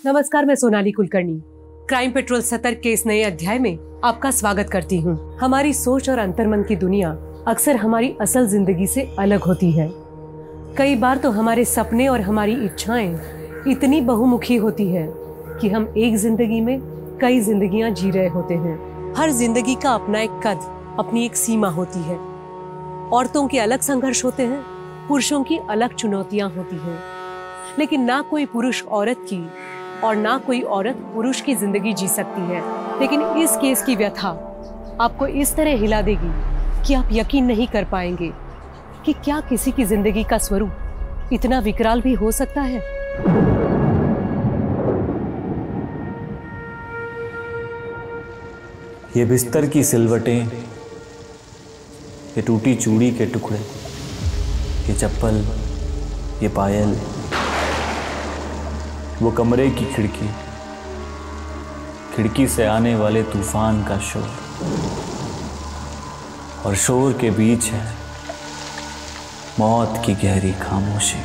नमस्कार, मैं Sonali Kulkarni crime petrol सतर्क के इस नए अध्याय में आपका स्वागत करती हूँ। हमारी सोच और अंतर्मन की दुनिया अक्सर हमारी असल जिंदगी से अलग होती है। कई बार तो हमारे सपने और हमारी इच्छाएं इतनी बहुमुखी होती है कि हम एक जिंदगी में कई जिंदगियां जी रहे होते हैं। हर जिंदगी का अपना एक कद, अपनी एक सीमा होती है। औरतों के अलग संघर्ष होते हैं, पुरुषों की अलग चुनौतियां होती हैं, लेकिन ना कोई पुरुष औरत की और ना कोई औरत पुरुष की जिंदगी जी सकती है। लेकिन इस केस की व्यथा आपको इस तरह हिला देगी कि आप यकीन नहीं कर पाएंगे कि क्या किसी की जिंदगी का स्वरूप इतना विकराल भी हो सकता है। ये बिस्तर की सिलवटें, ये टूटी चूड़ी के टुकड़े, ये चप्पल, ये पायल, वो कमरे की खिड़की, खिड़की से आने वाले तूफान का शोर, और शोर के बीच है मौत की गहरी खामोशी।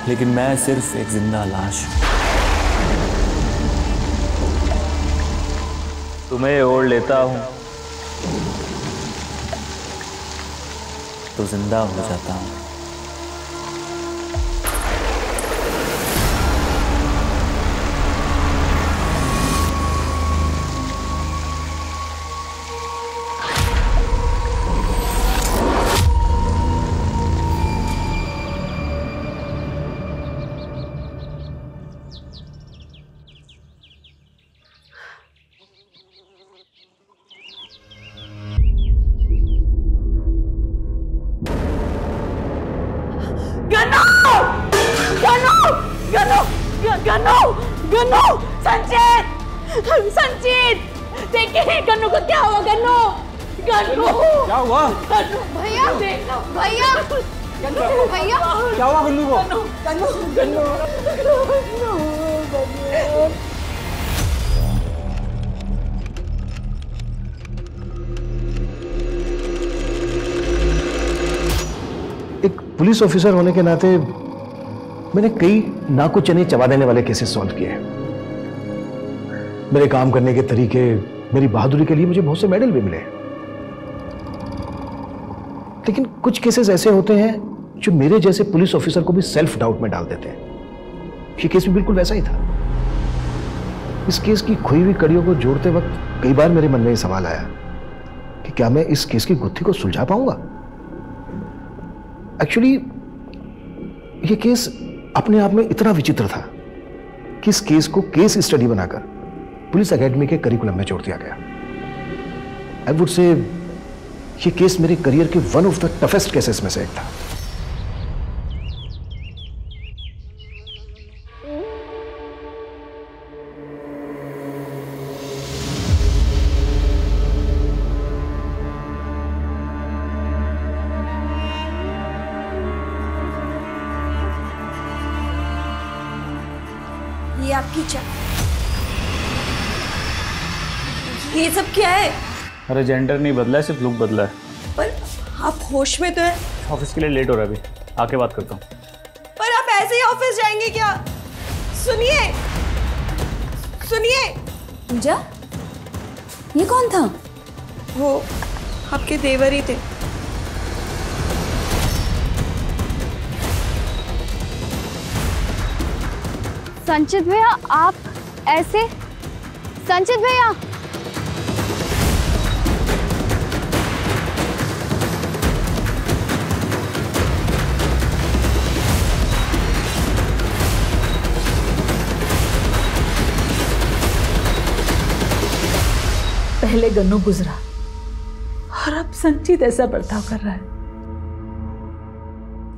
लेकिन मैं सिर्फ एक जिंदा लाश हूं। तुम्हें ओढ़ लेता हूं तो जिंदा हो जाता हूं। गन्नू, संजीत, देखिए गन्नू को क्या हुआ। गन्नू क्या हुआ? गन्नू भैया, भैया क्या हुआ गन्नू को? एक पुलिस ऑफिसर होने के नाते मैंने कई नाकू चने चबा देने वाले केसेस सॉल्व किए। मेरे काम करने के तरीके, मेरी बहादुरी के लिए मुझे बहुत से मेडल भी मिले। लेकिन कुछ केसेस ऐसे होते हैं जो मेरे जैसे पुलिस ऑफिसर को भी सेल्फ डाउट में डाल देते हैं। ये केस भी बिल्कुल वैसा ही था। इस केस की खोई हुई कड़ियों को जोड़ते वक्त कई बार मेरे मन में यह सवाल आया कि क्या मैं इस केस की गुत्थी को सुलझा पाऊंगा। एक्चुअली यह केस अपने आप में इतना विचित्र था कि इस केस को केस स्टडी बनाकर पुलिस एकेडमी के करिकुलम में जोड़ दिया गया। आई वुड से ये केस मेरे करियर के one of the toughest cases में से एक था। ये आपकी ये सब क्या है? अरे जेंडर नहीं बदला है, सिर्फ लुक बदला है। पर आप होश में तो हैं। ऑफिस के लिए लेट हो रहा है, अभी आके बात करता हूँ। पर आप ऐसे ही ऑफिस जाएंगे क्या? सुनिए पूजा, ये कौन था? वो आपके देवर ही थे। संचित भैया, आप ऐसे? संचित भैया, पहले गन्नू गुजरा और अब संचित ऐसा बर्ताव कर रहा है।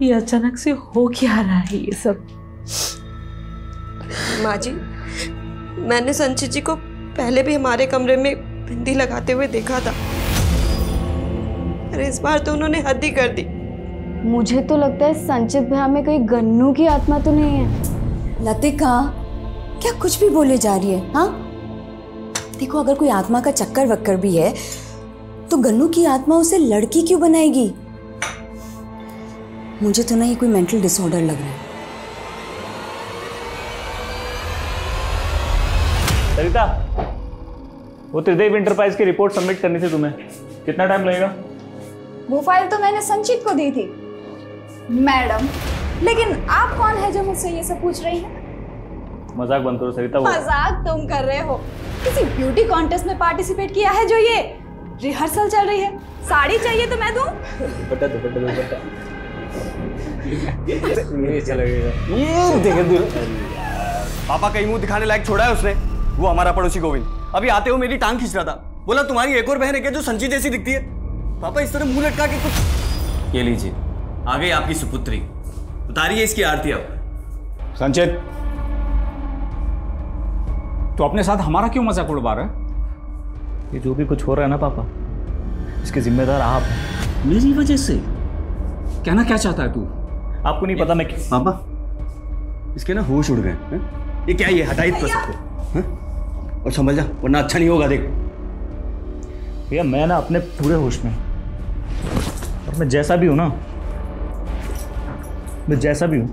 ये अचानक से हो क्या रहा है ये सब? माँ जी, मैंने संचित जी को पहले भी हमारे कमरे में बिंदी लगाते हुए देखा था। अरे इस बार तो उन्होंने हद ही कर दी। मुझे तो लगता है संचित भैया में कहीं गन्नू की आत्मा तो नहीं है। लतिका, क्या कुछ भी बोले जा रही है? हाँ देखो, अगर कोई आत्मा का चक्कर वक्कर भी है तो गन्नू की आत्मा उसे लड़की क्यों बनाएगी? मुझे तो ना ये कोई मेंटल डिसऑर्डर लग रहा है। सरिता, वो त्रिदेव इंटरप्राइज की रिपोर्ट सबमिट करनी थी तुम्हें, कितना टाइम लगेगा? वो फाइल तो मैंने संचित को दी थी मैडम, लेकिन आप कौन है जो मुझसे ये सब पूछ रही हैं? मजाक बंद करो सरिता। मजाक तुम कर रहे हो? किसी ब्यूटी कॉन्टेस्ट में पार्टिसिपेट किया है जो ये रिहर्सल चल रही है? साड़ी चाहिए तो मैं दूं? दुपट्टा दुपट्टा दुपट्टा ये चलेगा, ये देख। पापा कहीं मुंह दिखाने लायक छोड़ा है उसने? वो हमारा पड़ोसी गोविंद अभी आते हुए मेरी टांग खींच रहा था, बोला तुम्हारी एक और बहन है क्या जो संचित जैसी दिखती है? पापा इस तरह मुंह लटका के कुछ। ये लीजिए, आ गई आपकी सुपुत्री, उतारिए इसकी आरती अब। संचित, तो अपने साथ हमारा क्यों मजाक उड़वा रहा है? ये जो भी कुछ हो रहा है ना पापा, इसके जिम्मेदार आप हैं। मेरी वजह से? कहना क्या चाहता है तू? आपको नहीं पता मैं पापा इसके ना होश उड़ गए हैं? ये क्या, ये हटाई तो सबको, और समझ जा वरना अच्छा नहीं होगा। देख भैया, मैं ना अपने पूरे होश में, और मैं जैसा भी हूं ना, मैं जैसा भी हूं,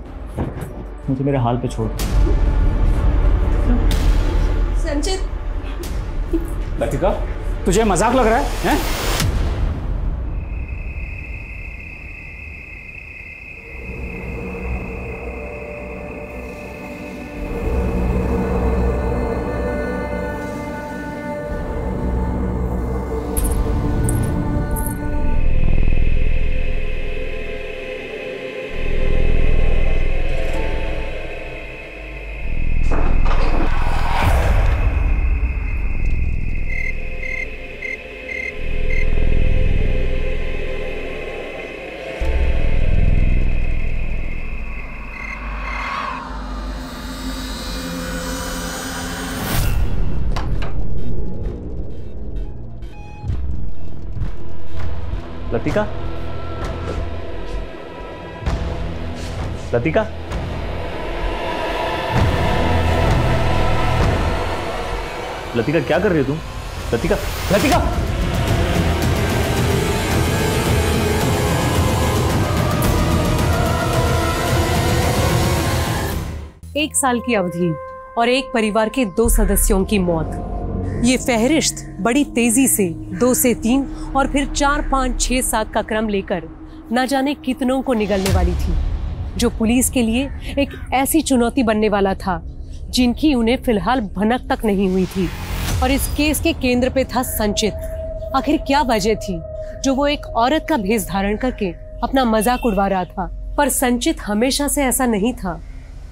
मुझे मेरे हाल पे छोड़। संचित, लतिका, तुझे मजाक लग रहा है? लतिका, लतिका, लतिका क्या कर रही हो तुम? लतिका, लतिका, एक साल की अवधि और एक परिवार के 2 सदस्यों की मौत। ये फहरिस्त बड़ी तेजी से 2 से 3 और फिर 4, 5, 6, 7 का क्रम लेकर न जाने कितनों को निगलने वाली थी, जो पुलिस के लिए एक ऐसी चुनौती बनने वाला था जिनकी उन्हें फिलहाल भनक तक नहीं हुई थी। और इस केस के केंद्र पे था संचित। आखिर क्या वजह थी जो वो एक औरत का भेष धारण करके अपना मजाक उड़वा रहा था? पर संचित हमेशा से ऐसा नहीं था,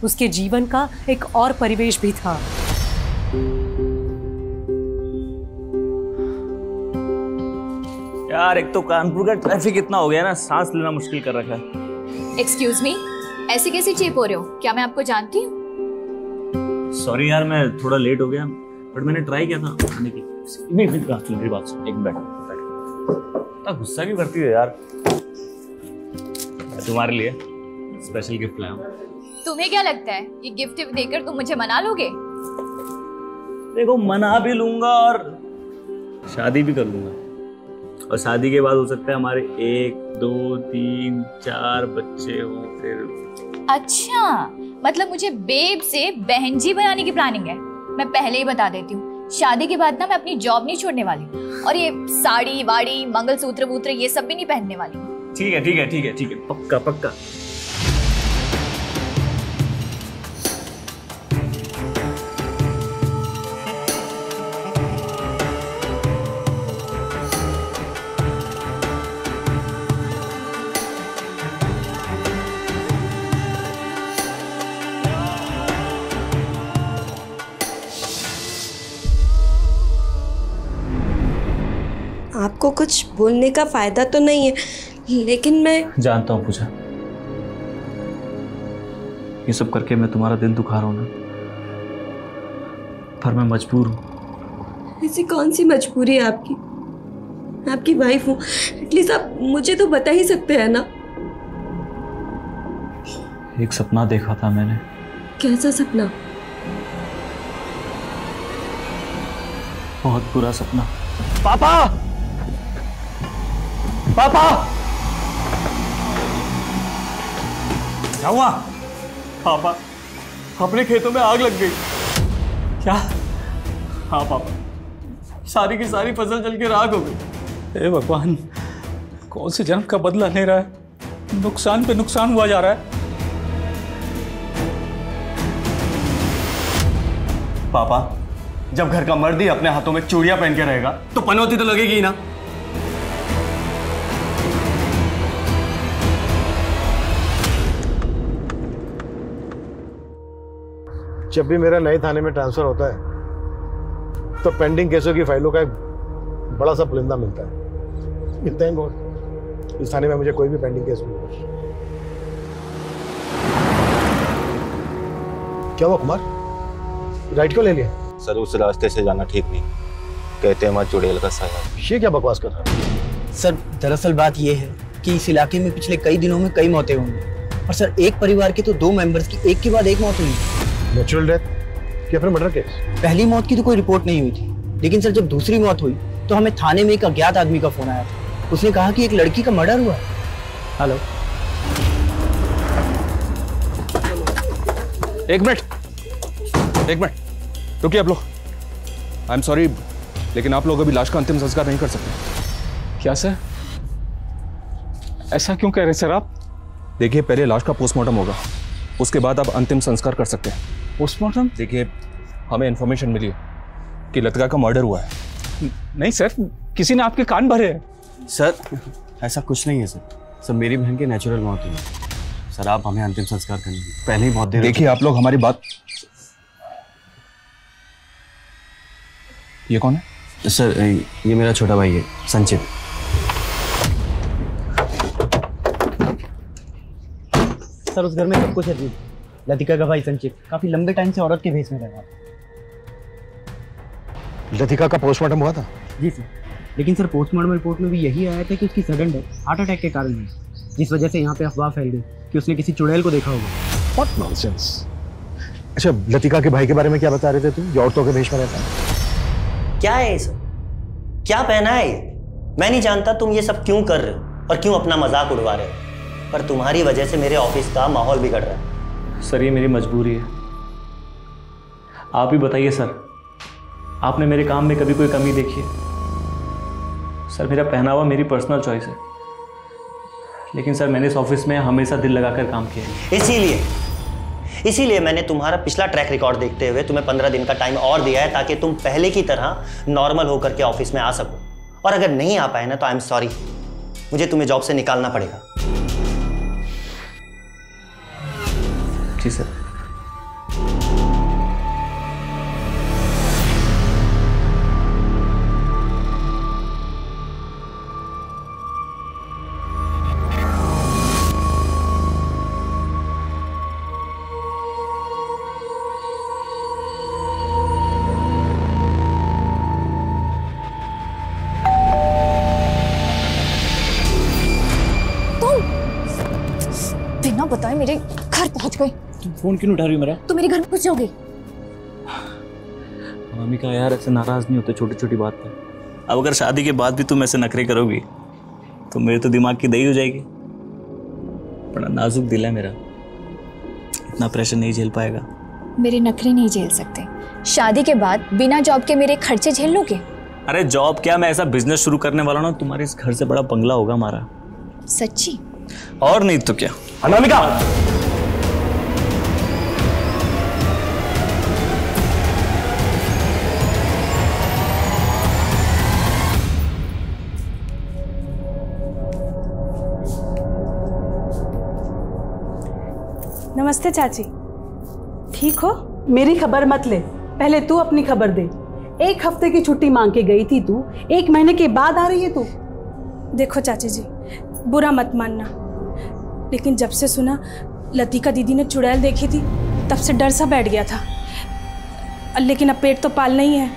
उसके जीवन का एक और परिवेश भी था। यार, एक तो कानपुर का ट्रैफिक इतना हो गया ना, सांस लेना मुश्किल कर रखा है। एक्सक्यूज मी, ऐसे कैसे चीप हो रहे हो? क्या मैं आपको जानती हूँ? सॉरी यार, मैं थोड़ा लेट हो गया, बट मैंने ट्राई किया था आने की। नहीं, मेरी बात सुन, एक मिनट बैठ। गुस्सा क्यों करती है यार? तुम्हारे लिए स्पेशल गिफ्ट लाया हूं। तुम्हें क्या लगता है ये गिफ्ट देकर तुम मुझे मना लोगे? देखो, मना भी लूंगा और शादी भी कर लूंगा, और शादी के बाद हो सकता है हमारे 1, 2, 3, 4 बच्चे हो फिर। अच्छा, मतलब मुझे बेब से बहन जी बनाने की प्लानिंग है? मैं पहले ही बता देती हूँ, शादी के बाद ना मैं अपनी जॉब नहीं छोड़ने वाली, और ये साड़ी वाड़ी मंगलसूत्र वूत्र ये सब भी नहीं पहनने वाली। ठीक है ठीक है ठीक है ठीक है, पक्का पक्का। आपको कुछ बोलने का फायदा तो नहीं है, लेकिन मैं जानता हूँ पूजा, ये सब करके मैं तुम्हारा दिल दुखा रहा हूँ ना, पर मैं मजबूर हूँ। ऐसी कौन सी मजबूरी है आपकी? मैं आपकी वाइफ हूँ, एटलीस्ट आप मुझे तो बता ही सकते हैं ना। एक सपना देखा था मैंने। कैसा सपना? बहुत बुरा सपना। पापा, पापा, क्या हुआ? पापा, अपने खेतों में आग लग गई। क्या? हाँ पापा, सारी की सारी फसल जल के राख हो गई। हे भगवान, कौन से जन्म का बदला ले रहा है? नुकसान पे नुकसान हुआ जा रहा है। पापा, जब घर का मर्द ही अपने हाथों में चूड़ियां पहन के रहेगा तो पनौती तो लगेगी ही ना। जब भी मेरा नए थाने में ट्रांसफर होता है तो पेंडिंग केसों की फाइलों का एक बड़ा सा पुलिंदा मिलता है। थैंक गॉड इस थाने में मुझे कोई भी पेंडिंग केस नहीं मिला। क्या हुआ कुमार, राइट क्यों ले लिया? सर उस रास्ते से जाना ठीक नहीं, कहते हैं वहाँ चुड़ैल का साया। ये क्या बकवास कर रहा है? सर दरअसल बात ये है कि इस इलाके में पिछले कई दिनों में कई मौतें हुई और सर एक परिवार के तो 2 मेंबर्स की एक के बाद एक मौत हुई। नेचुरल डेथ या फिर मर्डर केस? पहली मौत की तो कोई रिपोर्ट नहीं हुई थी, लेकिन सर जब दूसरी मौत हुई तो हमें थाने में एक अज्ञात आदमी का फोन आया था। उसने कहा कि एक लड़की का मर्डर हुआ। हेलो, एक मिनट रुकिए आप लोग। आई एम सॉरी, लेकिन आप लोग अभी लाश का अंतिम संस्कार नहीं कर सकते। क्या सर, ऐसा क्यों कह रहे सर आप? देखिए, पहले लाश का पोस्टमार्टम होगा, उसके बाद आप अंतिम संस्कार कर सकते हैं। पोस्टमार्टम? देखिए, हमें इंफॉर्मेशन मिली है कि लतिका का मर्डर हुआ है। नहीं सर, किसी ने आपके कान भरे हैं। सर ऐसा कुछ नहीं है सर मेरी बहन की नेचुरल मौत हुई है। सर आप हमें अंतिम संस्कार करने दीजिए, पहले ही बहुत देर। देखिए आप लोग हमारी बात। ये कौन है? सर ये मेरा छोटा भाई है संचित। सर उस घर में सब कुछ है जी। लतिका का भाई संचित काफी लंबे टाइम से औरत के भेष में रहा। लतिका का पोस्टमार्टम हुआ था? जी सर, लेकिन सर पोस्टमार्टम रिपोर्ट में भी यही आया था कि उसकी सडन डेथ हार्ट अटैक के कारण हुई, जिस वजह से यहाँ पे अफवाह फैल गई कि उसने किसी चुड़ैल को देखा होगा। What nonsense! अच्छा, लतिका के भाई के बारे में क्या बता रहे थे तुम, जो औरतों के भेष में रहता है? क्या है ये सब? क्या पहना है ये? मैं नहीं जानता तुम ये सब क्यों कर रहे हो और क्यों अपना मजाक उड़वा रहे हो, पर तुम्हारी वजह से मेरे ऑफिस का माहौल बिगड़ रहा है। सर ये मेरी मजबूरी है। आप ही बताइए सर, आपने मेरे काम में कभी कोई कमी देखी है? सर मेरा पहनावा मेरी पर्सनल चॉइस है, लेकिन सर मैंने इस ऑफिस में हमेशा दिल लगाकर काम किया है। इसीलिए मैंने तुम्हारा पिछला ट्रैक रिकॉर्ड देखते हुए तुम्हें 15 दिन का टाइम और दिया है, ताकि तुम पहले की तरह नॉर्मल होकर के ऑफिस में आ सको। और अगर नहीं आ पाए ना तो आई एम सॉरी, मुझे तुम्हें जॉब से निकालना पड़ेगा। जी सर। बिना बताए मेरे घर पहुंच गए। तुम फोन क्यों उठा रही हो मेरा? तो मेरे घर में घुस जाओगे? मम्मी का यार ऐसे नाराज नहीं होते छोटी छोटी बात पे। अब अगर शादी के बाद भी तुम ऐसे नखरे करोगी तो मेरे तो दिमाग की दही हो जाएगी। बड़ा नाजुक दिल है मेरा, इतना प्रेशर नहीं झेल पाएगा। मेरे नखरे नहीं झेल सकते। शादी के बाद बिना जॉब के मेरे खर्चे झेल लोगे? अरे जॉब क्या, मैं ऐसा बिजनेस शुरू करने वाला हूं, तुम्हारे इस घर से बड़ा बंगला होगा हमारा। सच्ची? और नहीं तो क्या। अनामिका, नमस्ते चाची, ठीक हो? मेरी खबर मत ले, पहले तू अपनी खबर दे। 1 हफ्ते की छुट्टी मांग के गई थी तू, 1 महीने के बाद आ रही है तू। देखो चाची जी, बुरा मत मानना, लेकिन जब से सुना लतिका दीदी ने चुड़ैल देखी थी तब से डर सा बैठ गया था। लेकिन अब पेट तो पालना ही है,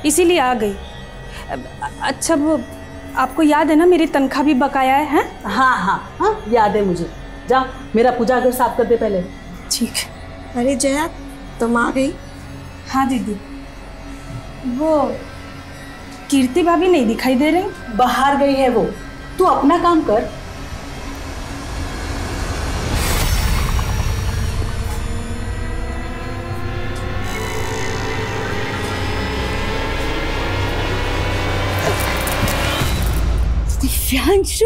इसीलिए आ गई। अच्छा वो आपको याद है ना मेरी तनख्वाह भी बकाया है? हैं? हाँ हाँ हाँ, याद है मुझे। जा मेरा पूजा घर साफ कर दे पहले। ठीक। अरे जया, तुम आ गई? हाँ दीदी। वो कीर्ति भाभी नहीं दिखाई दे रही? बाहर गई है वो, तू अपना काम कर। दिव्यांशु,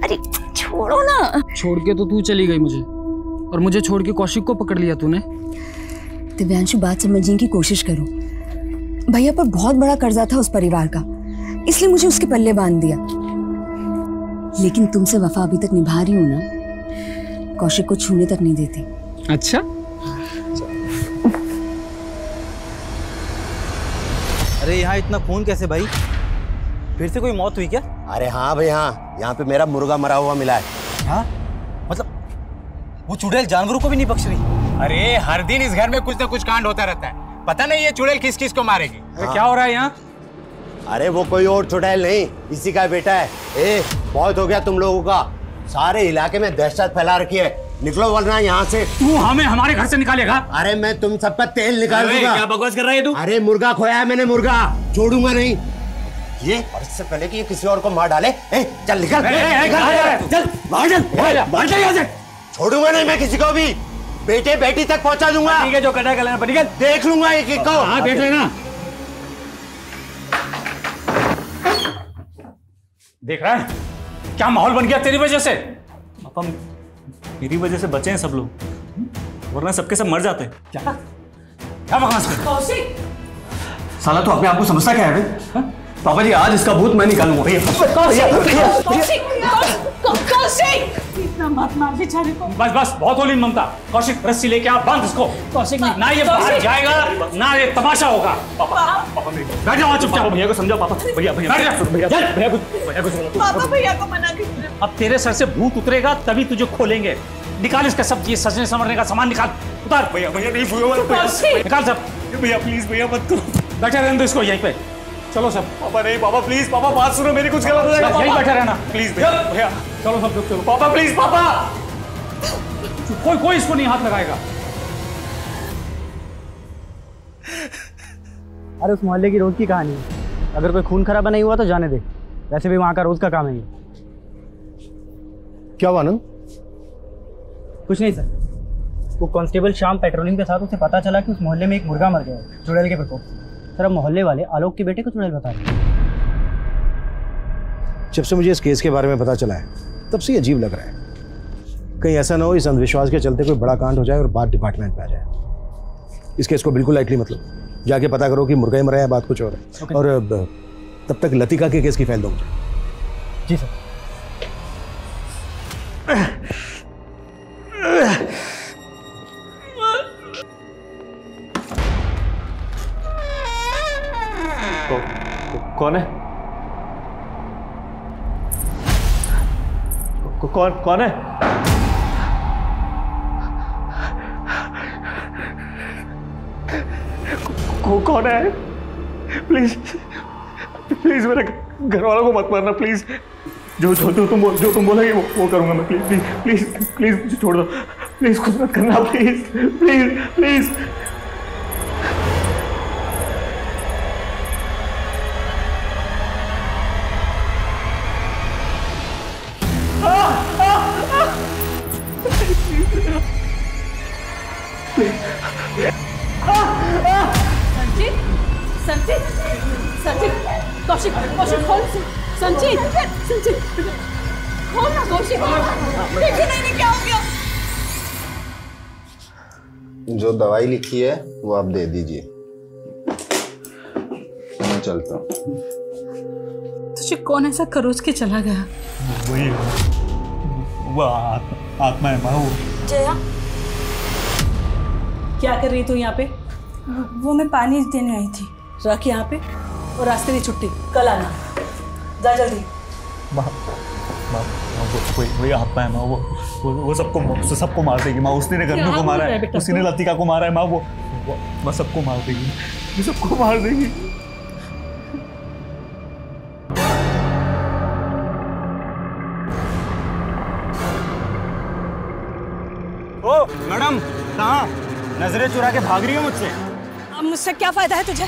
अरे छोड़ो ना। छोड़ के तो तू चली गई मुझे, और मुझे छोड़ के कौशिक को पकड़ लिया तूने। दिव्यांशु, बात समझने की कोशिश करो। भैया पर बहुत बड़ा कर्जा था उस परिवार का, इसलिए मुझे उसके पल्ले बांध दिया। लेकिन तुमसे वफा अभी तक निभा रही हूं ना, कौशिक को छूने तक नहीं देती। अच्छा, अरे यहाँ इतना खून कैसे भाई? फिर से कोई मौत हुई क्या? अरे हाँ भाई हाँ, यहाँ पे मेरा मुर्गा मरा हुआ मिला है। हाँ? मतलब वो चुड़ैल जानवरों को भी नहीं बख्श रही? अरे हर दिन इस घर में कुछ ना कुछ कांड होता रहता है, पता नहीं ये चुड़ैल किस किस को मारेगी। हाँ। क्या हो रहा है यहाँ? अरे वो कोई और चुड़ैल नहीं, इसी का बेटा है। बहुत हो गया तुम लोगों का, सारे इलाके में दहशत फैला रखी है। निकलो वरना यहाँ से। तू हमें हमारे घर से निकालेगा? अरे मैं तुम सबका तेल निकाल दूंगा। क्या बकवास कर रहा है तू? अरे मुर्गा खोया है मैंने, मुर्गा छोड़ूंगा नहीं ये। और इससे पहले कि ये किसी और को मार डाले, चल निकल, चल बाहर चल यहाँ से। छोड़ूंगा नहीं मैं किसी को भी, बेटे बेटी तक पहुंचा दूंगा। ठीक है, जो करना है निकल, देख लूंगा एक एक को। हाँ देख लेना। देख रहा है क्या माहौल बन गया तेरी वजह से? पापा मेरी वजह से बचे हैं सब लोग, वरना सबके सब मर जाते। क्या बकवास कर? कौशिक साला तू अपने आप को समझता क्या है बे? पापा जी आज इसका भूत मैं निकालूंगा। इतना मत मार बेचारे को। बस बस बहुत होली ममता। कौशिक रस्सी लेके आप बांध इसको। कौशिक ना ये बाहर जाएगा ना ये तमाशा होगा। पापा बैठ जाओ चुपचाप। भैया को समझाओ। पापा भैया भैया भैया को मना कीजिए। अब तेरे सर से भूत उतरेगा तभी तुझे खोलेंगे। निकाल इसका सब ये सजने संवरने का सामान निकाल, उतार। भैया नहीं निकाल सब। भैया प्लीज भैया मत करो। बैठे रहने दो इसको यहीं पे। चलो सब। पापा नहीं, पापा प्लीज, पापा बात सुनो मेरी, कुछ गलत हो जाएगा। यहीं बैठे रहना प्लीज भैया। चलो सब लोग चलो। पापा प्लीज, पापा कोई इसको नहीं हाथ लगाएगा। अरे उस मोहल्ले की रोज की कहानी है, अगर कोई खून खराबा नहीं हुआ तो जाने दे, वैसे भी वहां का रोज का काम है ये। क्या हुआ आनंद? कुछ नहीं सर, वो कांस्टेबल शाम पेट्रोलिंग के साथ उसे पता चला कि उस मोहल्ले में एक मुर्गा मर गया है चुड़ैल के प्रकोप से। सर अब मोहल्ले वाले आलोक के बेटे को चुड़ैल बता रहे हैं। जब से मुझे इस केस के बारे में पता चला है तब से ये अजीब लग रहा है। कहीं ऐसा ना हो इस अंधविश्वास के चलते कोई बड़ा कांड हो जाए और बात डिपार्टमेंट पे आ जाए। इस केस को बिल्कुल लाइटली मत लो, जाके पता करो कि मुर्गा ही मरा है, बात कुछ और है। और तब तक लतिका के केस की फाइल दो मुझे। जी सर। कौन है? कौन है? कौन है? प्लीज प्लीज मेरे घर वालों को मत मारना प्लीज। जो तुम बोलोगे वो करूंगा मैं। प्लीज प्लीज प्लीज प्लीज मुझे छोड़ दो प्लीज, कुछ मत करना प्लीज प्लीज प्लीज। संचित संचित कौशिक कौशिक खोल। संचित संचित खोल ना कौशिक। देखिए नहीं क्या हो गया। जो दवाई लिखी है वो आप दे दीजिए, मैं चलता हूँ। तुझे कौन ऐसा खरोच के चला गया? वही वो आत्मा है माँ। जया क्या कर रही तू यहाँ पे? वो मैं पानी देने आई थी। रख यहाँ पे और रास्ते की छुट्टी, कल आना। जा जल्दी। वही आत्मा है माँ, वो सबको मार देगी माँ। उसने गर्मी को मारा है, उसी ने लतिका को मारा है माँ। वो सबको मार देगी, वो सबको मार देगी। ओ मैडम कहाँ? नजरें चुरा के भाग रही हो मुझसे? अब मुझसे क्या फायदा है तुझे?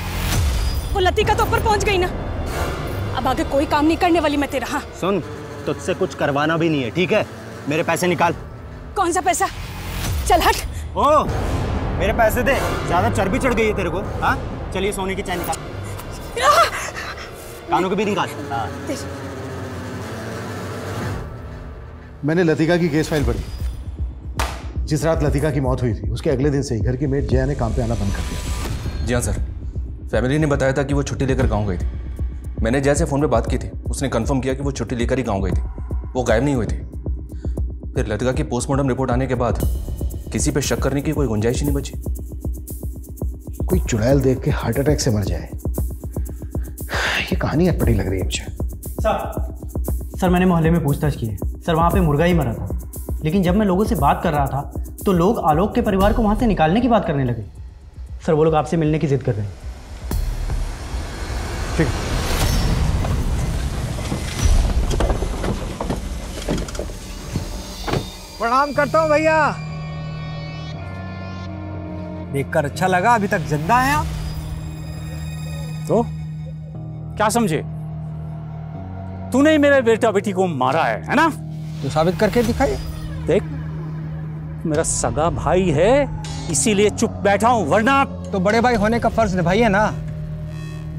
वो लतिका तो ऊपर पहुंच गई ना, अब आगे कोई काम नहीं करने वाली मैं तेरा। हाँ सुन, तुझसे कुछ करवाना भी नहीं है, ठीक है? मेरे पैसे निकाल। कौन सा पैसा? चल हट। ओ मेरे पैसे दे, ज्यादा चर्बी चढ़ गई है तेरे को। हाँ चलिए सोने की चैन निकाल। कानों के भी निकाल। मैंने लतिका की केस फाइल पढ़ी। जिस रात लतिका की मौत हुई थी उसके अगले दिन से ही घर की मेड जया ने काम पे आना बंद कर दिया। जी हाँ सर, फैमिली ने बताया था कि वो छुट्टी लेकर गाँव गई थी। मैंने जया से फ़ोन पे बात की थी, उसने कंफर्म किया कि वो छुट्टी लेकर ही गाँव गई थी, वो गायब नहीं हुई थी। फिर लतिका की पोस्टमार्टम रिपोर्ट आने के बाद किसी पे शक करने की कोई गुंजाइश ही नहीं बची। कोई चुड़ैल देख के हार्ट अटैक से मर जाए, ये कहानी अटपटी लग रही है मुझे। सर मैंने मोहल्ले में पूछताछ की है सर, वहाँ पे मुर्गा ही मरा था। लेकिन जब मैं लोगों से बात कर रहा था तो लोग आलोक के परिवार को वहाँ से निकालने की बात करने लगे। सर वो लोग आपसे मिलने की जिद कर रहे हैं। ठीक। प्रणाम करता हूँ भैया। देखकर अच्छा लगा, अभी तक जिंदा हैं आप। तो क्या समझे? तूने ही मेरे बेटा बेटी को मारा है ना? तो साबित करके दिखाइए। देख, मेरा सगा भाई है इसीलिए चुप बैठा हूं, वरना तो बड़े भाई होने का फर्ज निभाइए ना।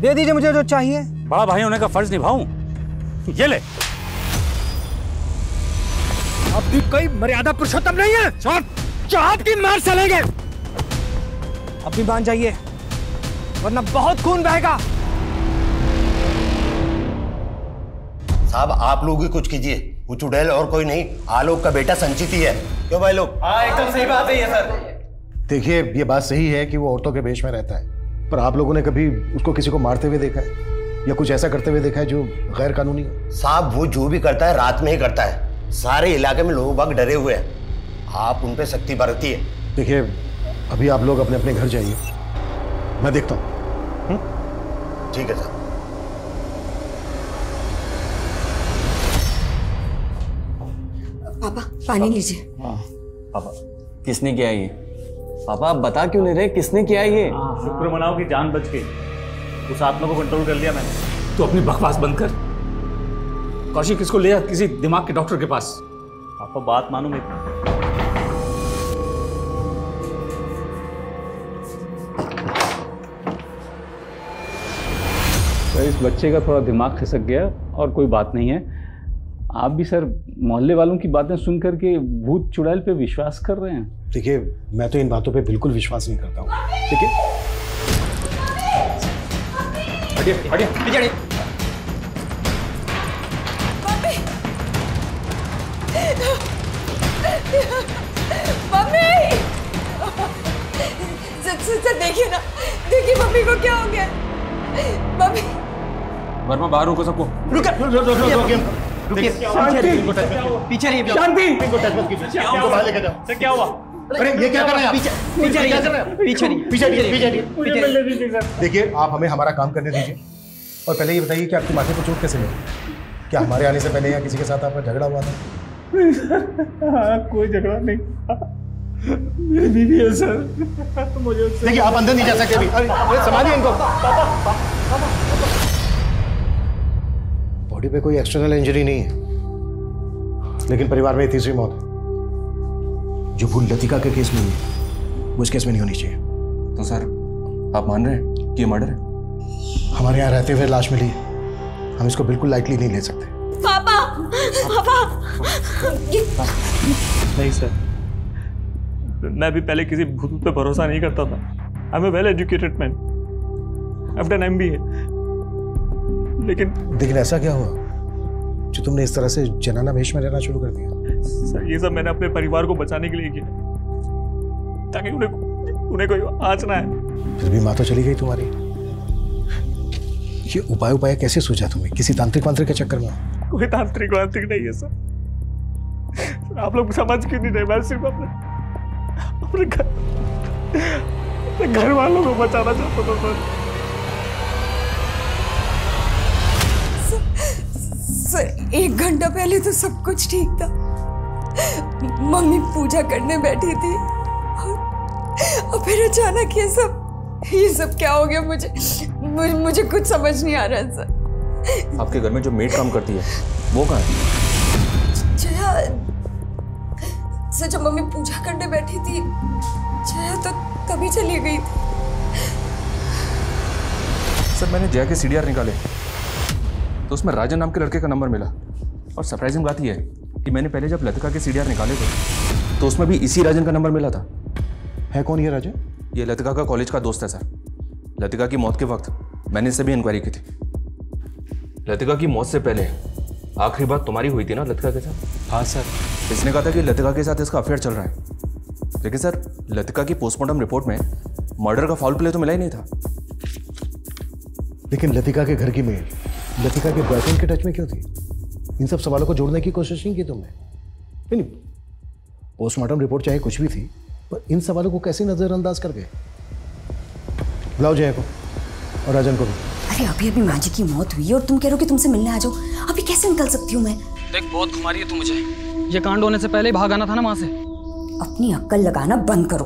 दे दीजिए मुझे जो चाहिए। बड़ा भाई होने का फर्ज निभाऊं? ये ले। अब भी कोई मर्यादा पुरुषोत्तम नहीं है। चाप की मार चलेंगे। अब भी मान जाइए वरना बहुत खून बहेगा। साहब आप लोग ही कुछ कीजिए, वो चुड़ैल और कोई नहीं, आलोक का बेटा संचित ही है। क्यों भाई लोग? हाँ एकदम सही बात है ये सर। देखिए ये बात सही है कि वो औरतों के भेष में रहता है, पर आप लोगों ने कभी उसको किसी को मारते हुए देखा है या कुछ ऐसा करते हुए देखा है जो गैर कानूनी है? साहब वो जो भी करता है रात में ही करता है। सारे इलाके में लोग बाग डरे हुए हैं, आप उन पे सख्ती बरतिए। देखिए अभी आप लोग अपने अपने घर जाइए, मैं देखता हूँ। ठीक है सर। पापा पानी लीजिए। पापा किसने किया ये? पापा आप बता क्यों नहीं रहे किसने किया ये? शुक्र मनाओ कि जान बच गई, उस आत्मा को कंट्रोल कर लिया मैंने। तू अपनी बकवास बंद कर। कौशिक इसको ले जा किसी दिमाग के डॉक्टर के पास। आपको बात मानो मेरी। सर इस बच्चे का थोड़ा दिमाग खिसक गया और कोई बात नहीं है। आप भी सर मोहल्ले वालों की बातें सुन करके भूत चुड़ैल पे विश्वास कर रहे हैं। देखिए मैं तो इन बातों पे बिल्कुल विश्वास नहीं करता हूँ। देखिए हटिए हटिए पीछे हटिए। मम्मी सर देखिए ना, देखिए मम्मी को क्या हो गया। मम्मी वर्मा बाहर रुको सबको। रुकिए पीछे रहिए। शांति। इनको बाहर लेके जाओ। क्या हुआ? अरे ये क्या कर रहे हैं आप? पीछे। देखिए आप हमें हमारा काम करने दीजिए और पहले ये बताइए कि आपकी माथे को चोट कैसे लगी? क्या हमारे आने से पहले या किसी के साथ आपका झगड़ा हुआ था? कोई झगड़ा नहीं, मेरी बीवी है सर। मुझे देखिए आप अंदर नहीं जा सकते अभी। अरे संभालिए इनको। बॉडी पे कोई एक्सटर्नल इंजरी नहीं है, लेकिन परिवार में तीसरी मौत है। जो भूल लतिका के केस में हुई वो इस केस में नहीं होनी चाहिए। तो सर आप मान रहे हैं कि ये मर्डर है? हमारे यहाँ रहते हुए लाश मिली, हम इसको बिल्कुल लाइटली नहीं ले सकते। पापा पापा नहीं सर, मैं भी पहले किसी भूत पे भरोसा नहीं करता था। I am a well educated man, after an MBA। लेकिन ऐसा क्या हुआ जो तुमने इस तरह से जनाना भेष में रहना शुरू कर दिया? सर ये सब मैंने अपने परिवार को बचाने के लिए किया, ताकि उन्हें कोई आँच ना आए। फिर भी माँ तो चली गई तुम्हारी। ये उपाय कैसे सोचा तुमने? किसी तांत्रिक वांत्रिक के चक्कर में? कोई तांत्रिक वांत्रिक नहीं है सर, आप लोग समझ क्यों नहीं रहे? मैं सिर्फ अपने घर वालों को बचाना चाहता था सर। 1 घंटा पहले तो सब कुछ ठीक था। मम्मी पूजा करने बैठी थी और फिर अचानक ये सब क्या हो गया? मुझे कुछ समझ नहीं आ रहा सर। आपके घर में जो मेड काम करती है वो कहाँ है? जया सर, जब मम्मी पूजा करने बैठी थी जया तो तभी चली गई थी। सर मैंने जया के CDR निकाले, तो उसमें राजन नाम के लड़के का नंबर मिला। और सरप्राइजिंग बात यह है कि मैंने पहले जब लतिका के CDR निकाले थे तो उसमें भी इसी राजन का नंबर मिला था। है कौन ये राजन? ये लतिका का कॉलेज का दोस्त है सर। लतिका की मौत के वक्त मैंने इससे भी इंक्वायरी की थी। लतिका की मौत से पहले आखिरी बात तुम्हारी हुई थी ना लतिका के साथ? हाँ सर। इसने कहा था कि लतिका के साथ इसका अफेयर चल रहा है, लेकिन सर लतिका की पोस्टमार्टम रिपोर्ट में मर्डर का फाउल प्ले तो मिला ही नहीं था। लेकिन लतिका के घर की मेल लतिका के बॉयफ्रेंड के टच में क्यों थी? इन सब सवालों को जोड़ने की कोशिश नहीं की तुमने? नहीं, पोस्टमार्टम रिपोर्ट चाहे कुछ भी थी, पर इन सवालों को कैसे नजरअंदाज कर गए? बुलाओ जया को और राजन को भी। अरे अभी अभी माँ जी की मौत हुई है और तुम कह रहे हो कि तुमसे मिलने आ जाओ। अभी कैसे निकल सकती हूँ मैं? देख बहुत घुमा रही है तू मुझे। ये कांड होने से पहले ही भाग आना था ना वहां से। अपनी अक्ल लगाना बंद करो।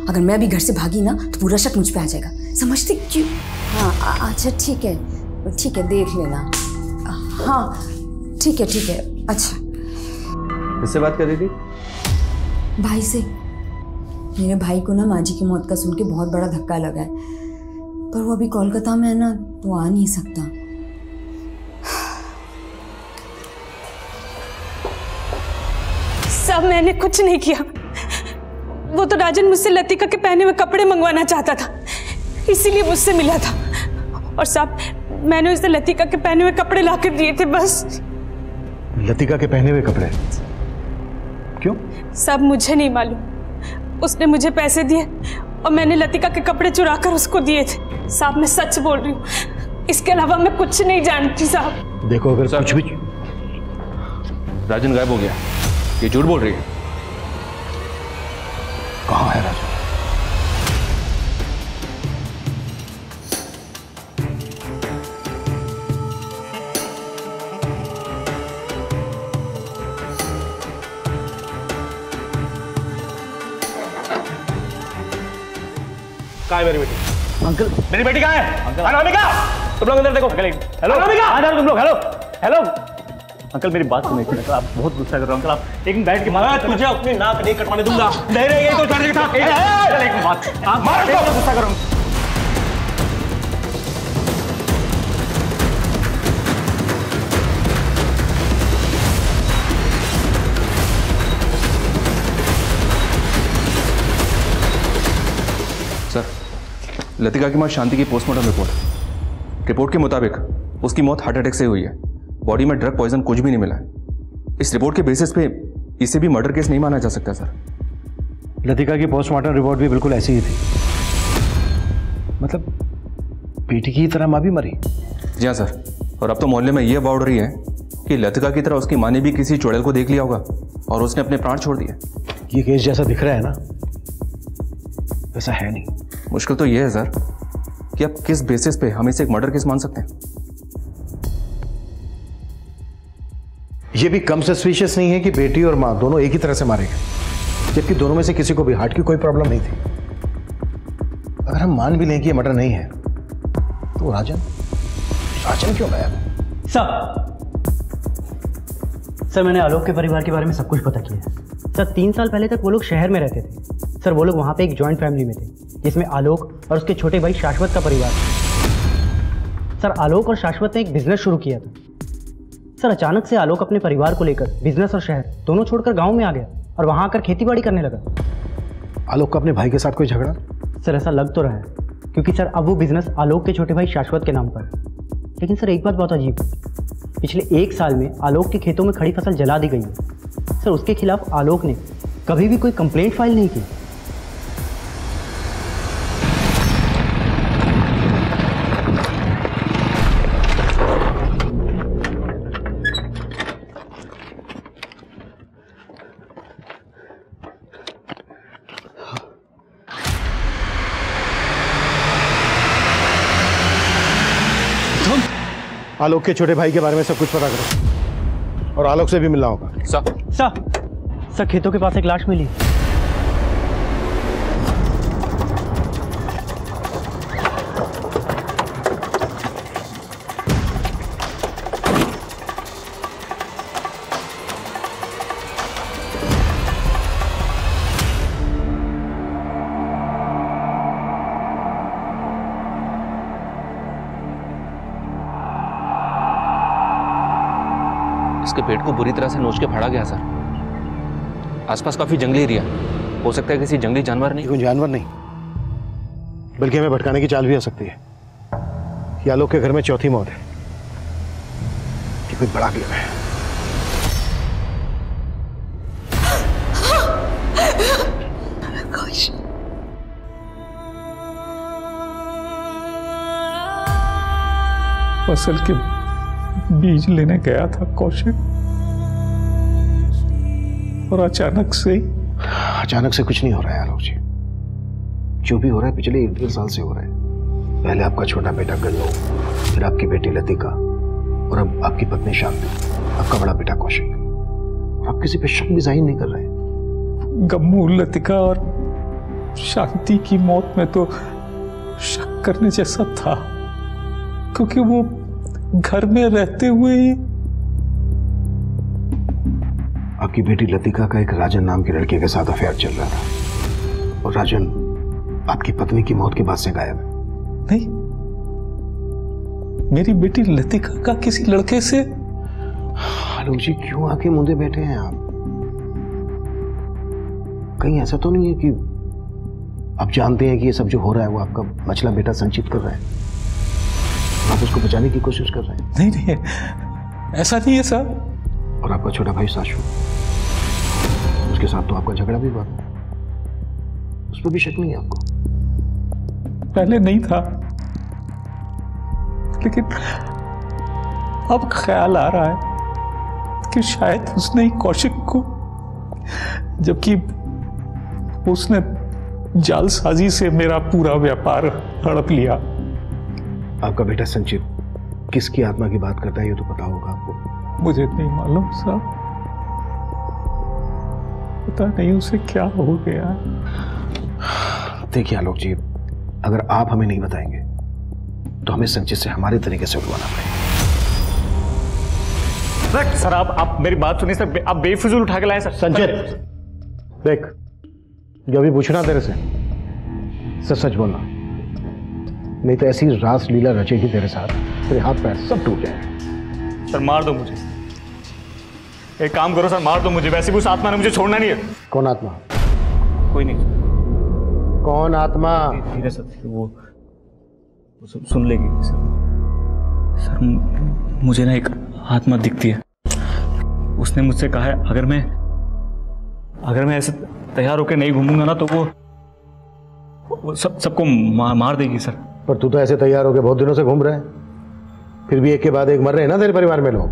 अगर मैं अभी घर से भागी ना तो पूरा शक मुझ पे आ जाएगा। समझते क्यों? हाँ अच्छा ठीक है देख लेना। हाँ ठीक है। अच्छा किससे बात कर रही थी? भाई से। मेरे भाई को ना माँ जी की मौत का सुन के बहुत बड़ा धक्का लगा है, पर वो अभी कोलकाता में है ना, तो आ नहीं सकता। सब मैंने कुछ नहीं किया। वो तो राजन मुझसे लतिका के पहने हुए कपड़े मंगवाना चाहता था, इसीलिए मुझसे मिला था। और साहब मैंने उसे लतिका के पहने हुए कपड़े लाकर दिए थे बस। लतिका के पहने हुए कपड़े? क्यों? सब मुझे नहीं मालूम। उसने मुझे पैसे दिए और मैंने लतिका के कपड़े चुरा कर उसको दिए थे। साहब मैं सच बोल रही हूँ, इसके अलावा मैं कुछ नहीं जानती साहब। देखो अगर कुछ भी। राजन गायब हो गया, ये झूठ बोल रही है। कहाँ है राजन? कहाँ है मेरी बेटी? अंकल मेरी बेटी कहाँ है? अंकल अनामिका, तुम लोग अंदर देखो। हेलो अनामिका, आ जाओ तुम लोग। हेलो अंकल मेरी बात सुनिए। अंकल आप बहुत गुस्सा कर रहे हो। अंकल आप एक मिनट बैठ के मारो। तुझे अपनी नाक नहीं कटवाने दूंगा। नहीं ये तो छोड़ देगा। एक बात आप मारो, गुस्सा करो। सर लतिका की मां शांति की पोस्टमार्टम रिपोर्ट के मुताबिक उसकी मौत हार्ट अटैक से हुई है। बॉडी में ड्रग पॉइजन कुछ भी नहीं मिला है। इस रिपोर्ट के बेसिस पे इसे भी मर्डर केस नहीं माना जा सकता सर। लतिका की पोस्टमार्टम रिपोर्ट भी बिल्कुल ऐसी ही थी। मतलब बेटी की तरह माँ भी मरी? जी हाँ सर। और अब तो मोहल्ले में यह अफवाह उड़ रही है कि लतिका की तरह उसकी माँ ने भी किसी चुड़ैल को देख लिया होगा और उसने अपने प्राण छोड़ दिए। ये केस जैसा दिख रहा है ना, वैसा है नहीं। मुश्किल तो यह है सर कि आप किस बेसिस पे हम इसे एक मर्डर केस मान सकते हैं। ये भी कम सस्पिशियस नहीं है कि बेटी और मां दोनों एक ही तरह से मारे गए, जबकि दोनों में से किसी को भी हार्ट की कोई प्रॉब्लम नहीं थी। अगर हम मान भी लें कि ये मर्डर नहीं है, तो राजन क्यों गायब? सर मैंने आलोक के परिवार के बारे में सब कुछ पता किया है। सर 3 साल पहले तक वो लोग शहर में रहते थे। सर वो लोग वहाँ पे एक जॉइंट फैमिली में थे, जिसमें आलोक और उसके छोटे भाई शाश्वत का परिवार था। सर आलोक और शाश्वत ने एक बिजनेस शुरू किया था। सर अचानक से आलोक अपने परिवार को लेकर बिजनेस और शहर दोनों छोड़कर गाँव में आ गया और वहाँ आकर खेती बाड़ी करने लगा। आलोक का अपने भाई के साथ कोई झगड़ा? सर ऐसा लग तो रहा है, क्योंकि सर अब वो बिजनेस आलोक के छोटे भाई शाश्वत के नाम पर। लेकिन सर एक बात बहुत अजीब है, पिछले 1 साल में आलोक के खेतों में खड़ी फसल जला दी गई है। सर उसके खिलाफ आलोक ने कभी भी कोई कंप्लेंट फाइल नहीं की। आलोक के छोटे भाई के बारे में सब कुछ पता करो और आलोक से भी मिलना होगा। सर खेतों के पास एक लाश मिली। उसके पेट को बुरी तरह से नोच के फाड़ा गया सर। आसपास काफी जंगली एरिया, हो सकता है किसी जंगली जानवर नहीं। कोई जानवर नहीं, बल्कि हमें भटकाने की चाल भी आ सकती है। ये आलोक के घर में चौथी मौत है। ये कोई बड़ा गेम है। फसल के बीज लेने गया था कौशिक, और अचानक से कुछ नहीं हो रहा है आलोक जी। जो भी हो रहा है पिछले 1-1.5 साल से हो रहा है। पहले आपका छोटा बेटा गल्लू, फिर आपकी बेटी लतिका, और अब आपकी पत्नी शांति, आपका बड़ा बेटा कौशिक। आप किसी पे शक भी जाहिर नहीं कर रहे। गम्मू, लतिका और शांति की मौत में तो शक करने जैसा था, क्योंकि वो घर में रहते हुए ही। आपकी बेटी लतिका का एक राजन नाम के लड़के के साथ अफेयर चल रहा था, और राजन आपकी पत्नी की मौत के बाद से गायब है। नहीं, मेरी बेटी लतिका का किसी लड़के से। आलोक जी क्यों आके मुंदे बैठे हैं आप? कहीं ऐसा तो नहीं है कि आप जानते हैं कि ये सब जो हो रहा है वो आपका मछला बेटा संचित कर रहा है, आप उसको बचाने की कोशिश कर रहे हैं? नहीं नहीं, ऐसा नहीं है साहब। और आपका छोटा भाई साशु, उसके साथ तो आपका झगड़ा भी हुआ, उस पर भी शक नहीं है आपको? पहले नहीं था, लेकिन अब ख्याल आ रहा है कि शायद उसने ही कौशिक को, जबकि उसने जालसाजी से मेरा पूरा व्यापार हड़प लिया। आपका बेटा संचित किसकी आत्मा की बात करता है ये तो पता होगा आपको? मुझे नहीं मालूम साहब, पता नहीं उसे क्या हो गया। देखिए आलोक जी, अगर आप हमें नहीं बताएंगे तो हमें संचित से हमारे तरीके से उठवाना पड़ेगा। सर आप मेरी बात सुनिए सर, आप बेफिजूल उठा के लाए सर। संचित देख, जो भी पूछना तेरे से सच सच बोलना, नहीं तो ऐसी रास लीला रचेगी तेरे साथ, तेरे हाथ पैर सब टूट जाएंगे। सर मार दो मुझे, एक काम करो सर, मार दो मुझे, वैसे भी उस आत्मा ने मुझे छोड़ना नहीं है। कौन आत्मा? कोई नहीं। कौन आत्मा? धीरे सर, वो सुन लेगी सर। सर मुझे ना एक आत्मा दिखती है, उसने मुझसे कहा है अगर मैं ऐसे तैयार होकर नहीं घूमूंगा ना तो वो सबको मार देगी सर। पर तू तो ऐसे तैयार होकर बहुत दिनों से घूम रहा है, फिर भी एक के बाद एक मर रहे हैं ना तेरे परिवार में लोग।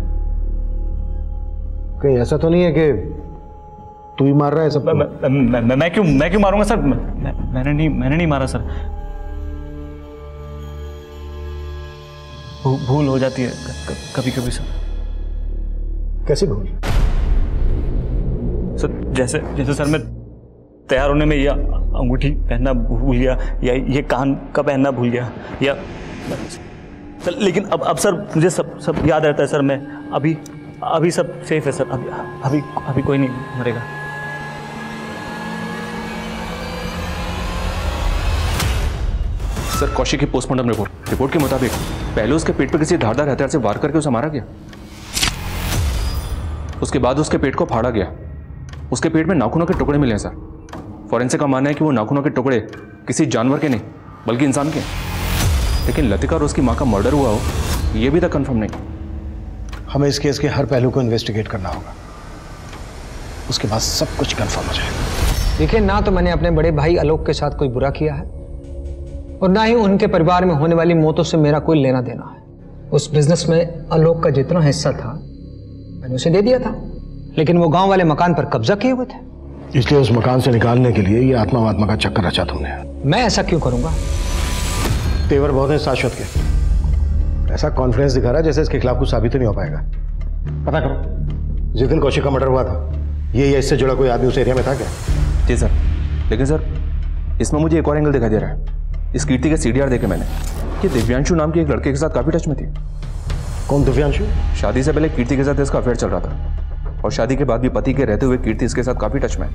कहीं ऐसा तो नहीं है कि तू ही मार रहा है सबको? मैं क्यों मारूंगा सर? मैंने नहीं मारा सर। भूल हो जाती है कभी कभी सर। कैसी भूल? सर जैसे सर मैं तैयार होने में ये अंगूठी पहनना भूल गया, या ये कान का पहनना भूल गया, या सर लेकिन अब सर मुझे सब याद रहता है सर। मैं अभी सब सेफ है सर, अभी कोई नहीं मरेगा। सर कौशिक की पोस्टमार्टम रिपोर्ट के मुताबिक पहले उसके पेट पर किसी धारदार हथियार से वार करके उसे मारा गया, उसके बाद उसके पेट को फाड़ा गया। उसके पेट में नाखूनों के टुकड़े मिले हैं सर। फॉरेंसिक का मानना है कि वो नाखूनों के टुकड़े किसी जानवर के नहीं बल्कि इंसान के। लेकिन लतिका और उसकी मां का मर्डर हुआ हो ये भी तक कंफर्म नहीं। हमें इस केस के हर पहलू को इन्वेस्टिगेट करना होगा, उसके बाद सब कुछ कंफर्म हो जाएगा। देखिए, ना तो मैंने अपने बड़े भाई आलोक के साथ कोई बुरा किया है और ना ही उनके परिवार में होने वाली मौतों से मेरा कोई लेना देना है। उस बिजनेस में आलोक का जितना हिस्सा था मैंने उसे दे दिया था, लेकिन वो गांव वाले मकान पर कब्जा किए हुए थे, इसलिए उस मकान से निकालने के लिए ये आत्मा वात्मा का चक्कर रचा तुमने। मैं ऐसा क्यों करूंगा? तेवर बहुत है शाश्वत के, ऐसा कॉन्फिडेंस दिखा रहा है जैसे इसके खिलाफ कुछ साबित नहीं हो पाएगा। पता करो, जिस दिन कौशिक का मर्डर हुआ था ये या इससे जुड़ा कोई आदमी उस एरिया में था क्या? जी सर, लेकिन सर इसमें मुझे एक और एंगल दिखाई दे रहा है। इस कीर्ति के सीडीआर देखे मैंने कि दिव्यांशु नाम के एक लड़के के साथ काफी टच में थी। कौन दिव्यांशु? शादी से पहले कीर्ति के साथ इसका अफेयर चल रहा था और शादी के बाद भी पति के रहते हुए कीर्ति इसके साथ काफी टच में।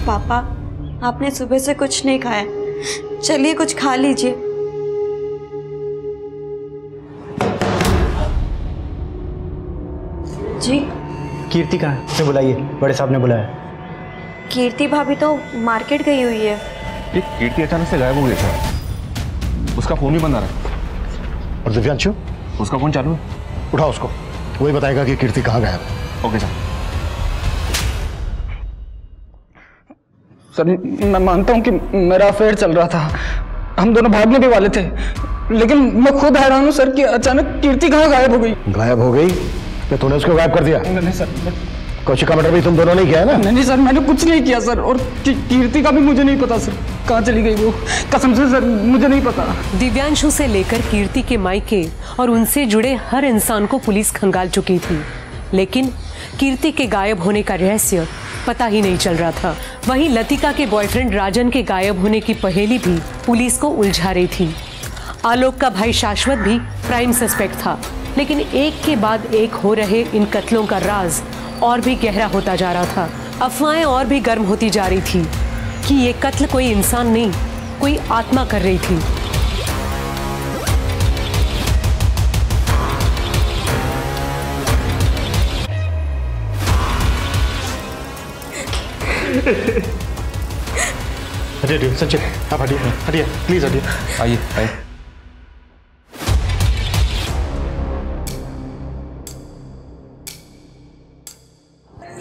पापा, आपने सुबह से कुछ नहीं खाया, चलिए कुछ खा लीजिए। कीर्ति कहाँ है? उसे बुलाइए, बड़े साहब ने बुलाया। कीर्ति भाभी तो मार्केट गई हुई है। ये कीर्ति अचानक से गायब हो गई सर। उसका फोन भी बंद आ रहा है। और दिव्यांशु? उसका फोन चालू है। उठाओ उसको, वही बताएगा कि कीर्ति कहाँ गायब है। Okay sir. सर मैं मानता हूँ कि मेरा अफेयर चल रहा था, हम दोनों भागने भी वाले थे, लेकिन मैं खुद हैरान हूँ सर कि अचानक कीर्ति कहाँ गायब हो गई। गायब हो गई? तो तूने उसको गायब कर दिया? नहीं सर। कौशिक का मर्डर भी तुम दोनों ने किया है ना? नहीं सर, मैंने कुछ नहीं किया सर, और कीर्ति का भी मुझे नहीं पता सर, कहाँ चली गई वो, कसम से सर मुझे नहीं पता। दिव्यांशु से लेकर कीर्ति के मायके और उनसे जुड़े हर इंसान को पुलिस खंगाल चुकी थी, लेकिन कीर्ति के गायब होने का रहस्य पता ही नहीं चल रहा था। वहीं लतिका के बॉयफ्रेंड राजन के गायब होने की पहेली भी पुलिस को उलझा रही थी। आलोक का भाई शाश्वत भी प्राइम सस्पेक्ट था, लेकिन एक के बाद एक हो रहे इन कत्लों का राज और भी गहरा होता जा रहा था। अफवाहें और भी गर्म होती जा रही थी कि ये कत्ल कोई इंसान नहीं, कोई आत्मा कर रही थी। हटिए सचिन, आप हटिए, हटिए प्लीज, हटिए। आइए आइए।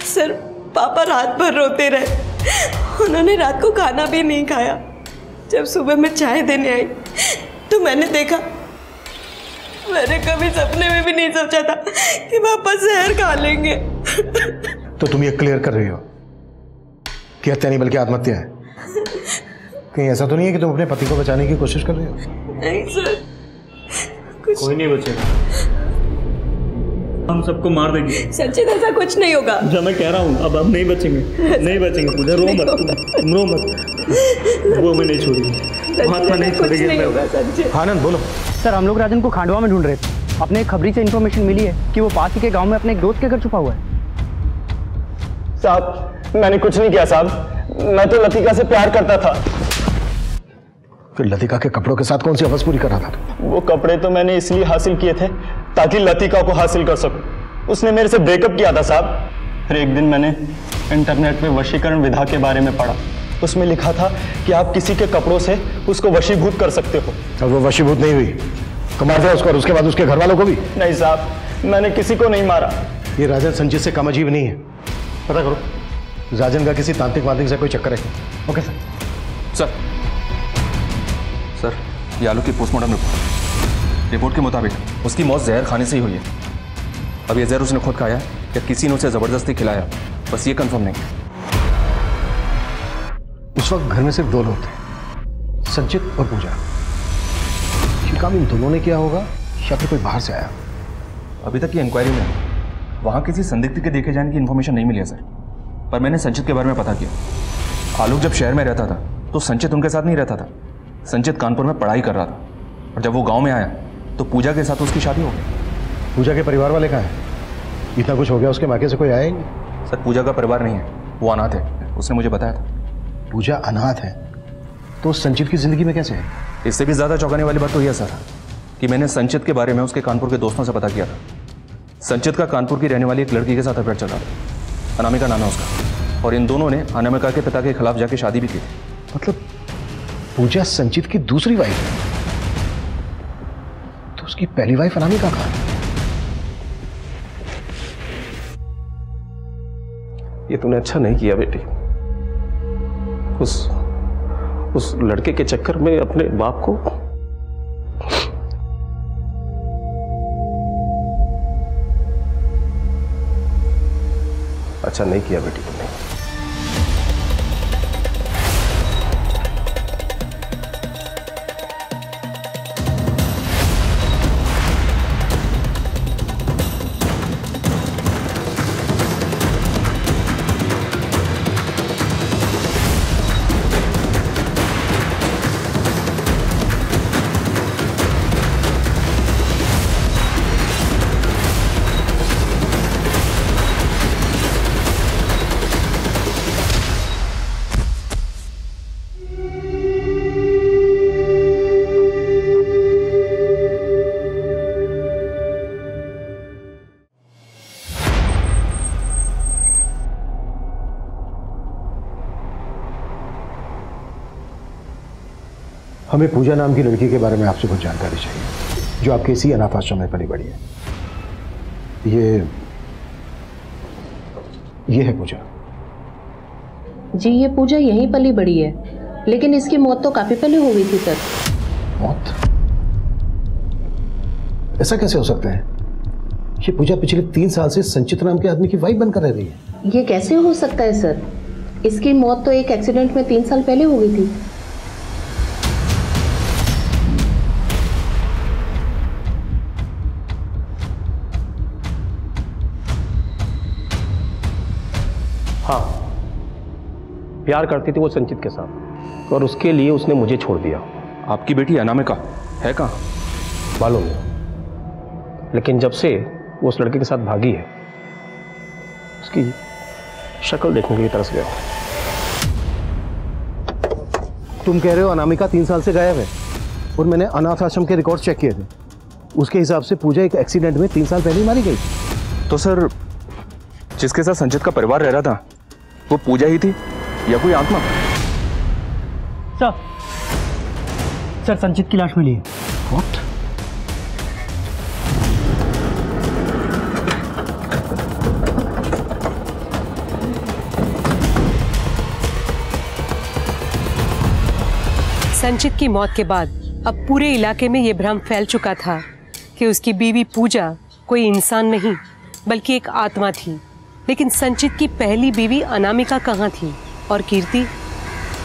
सर पापा रात भर रोते रहे, उन्होंने रात को खाना भी नहीं खाया। जब सुबह मैं चाय देने आई तो मैंने देखा, मैंने कभी सपने में भी नहीं सोचा था कि पापा जहर खा लेंगे। तो तुम ये क्लियर कर रही हो कि हत्या नहीं बल्कि आत्महत्या है? कहीं ऐसा तो नहीं है कि तुम अपने पति को बचाने की कोशिश कर रही हो? नहीं सर, कोई नहीं बचेगा, हम सबको मार देंगे। सचिन ऐसा कुछ नहीं होगा। जो मैं कह रहा हूँ, अब नहीं बचेंगे, नहीं बचेंगे। पूजा रो मत, तुम रो मत, वो हमें नहीं छोड़ेगी, महात्मा नहीं छोड़ेगी। आनंद बोलो। सर हम लोग राजन को खांडवा में ढूंढ रहे थे, अपने एक खबरी से इन्फॉर्मेशन मिली है कि वो पास ही के गांव में अपने एक दोस्त के घर छुपा हुआ है। साहब मैंने कुछ नहीं किया साहब, मैं तो लतिका से प्यार करता था। फिर लतिका के कपड़ों के साथ कौन सी हवस पूरी कर रहा था? वो कपड़े तो मैंने इसलिए हासिल किए थे ताकि लतिका को हासिल कर सकूं। उसने मेरे से ब्रेकअप किया था साहब। फिर एक दिन मैंने इंटरनेट पे वशीकरण विधा के बारे में पढ़ा, उसमें लिखा था कि आप किसी के कपड़ों से उसको वशीभूत कर सकते हो। और वो वशीभूत नहीं हुई तो मार दिया उसको, और उसके बाद उसके घर वालों को भी? नहीं साहब, मैंने किसी को नहीं मारा। ये राजन संजीत से कम अजीब नहीं है, पता करो राजन का किसी तांत्रिक वांत्रिक से कोई चक्कर है। Okay sir. सर ये आलोक की पोस्टमार्टम रिपोर्ट के मुताबिक उसकी मौत जहर खाने से ही हुई है। अब ये जहर उसने खुद खाया या किसी ने उसे जबरदस्ती खिलाया, बस ये कंफर्म नहीं। उस वक्त घर में सिर्फ दो लोग थे, संचित और पूजा। ये काम इन दोनों ने किया होगा या फिर कोई बाहर से आया? अभी तक की इंक्वायरी में वहां किसी संदिग्ध के देखे जाने की इन्फॉर्मेशन नहीं मिली है सर, पर मैंने संचित के बारे में पता किया। आलोक जब शहर में रहता था तो संचित उनके साथ नहीं रहता था। संचित कानपुर में पढ़ाई कर रहा था, और जब वो गांव में आया तो पूजा के साथ उसकी शादी हो गई। पूजा के परिवार वाले कहाँ हैं? इतना कुछ हो गया, उसके मायके से कोई आया ही नहीं? सर पूजा का परिवार नहीं है, वो अनाथ है, उसने मुझे बताया था। पूजा अनाथ है तो संचित की जिंदगी में कैसे है? इससे भी ज्यादा चौंकाने वाली बात तो यह सर कि मैंने संचित के बारे में उसके कानपुर के दोस्तों से पता किया था। संचित का कानपुर की रहने वाली एक लड़की के साथ अफेयर चल रहा था, अनामिका नाम है उसका, और इन दोनों ने अनामिका के पिता के खिलाफ जाके शादी भी की थी। मतलब पूजा संचित की दूसरी वाइफ है, तो उसकी पहली वाइफ अनामिका कहाँ है? ये तूने अच्छा नहीं किया बेटी, उस लड़के के चक्कर में अपने बाप को। अच्छा नहीं किया बेटी तुमने। हमें पूजा नाम की लड़की के बारे में आपसे कुछ जानकारी चाहिए, जो आपके इसी अनाथ आश्रम में पली बड़ी है। ये है पूजा। जी ये पूजा यहीं पली बड़ी है, लेकिन इसकी मौत तो काफी पहले हो गई थी सर। मौत? ऐसा कैसे हो सकता है? ये पूजा पिछले 3 साल से संचित नाम के आदमी की वाइफ बनकर रह रही है। ये कैसे हो सकता है सर? इसकी मौत तो एक एक्सीडेंट में 3 साल पहले हो गई थी। हाँ, प्यार करती थी वो संचित के साथ और उसके लिए उसने मुझे छोड़ दिया। आपकी बेटी अनामिका है कहाँ? मालूम नहीं, लेकिन जब से वो उस लड़के के साथ भागी है, उसकी शक्ल देखने के लिए तरस गया। तुम कह रहे हो अनामिका 3 साल से गायब है, और मैंने अनाथ आश्रम के रिकॉर्ड चेक किए थे, उसके हिसाब से पूजा एक एक्सीडेंट में 3 साल पहले ही मारी गई। तो सर जिसके साथ संचित का परिवार रह रहा था वो पूजा ही थी या कोई आत्मा? सर संचित की लाश मिली है। What? संचित की मौत के बाद अब पूरे इलाके में ये भ्रम फैल चुका था कि उसकी बीवी पूजा कोई इंसान नहीं बल्कि एक आत्मा थी। लेकिन संचित की पहली बीवी अनामिका कहाँ थी और कीर्ति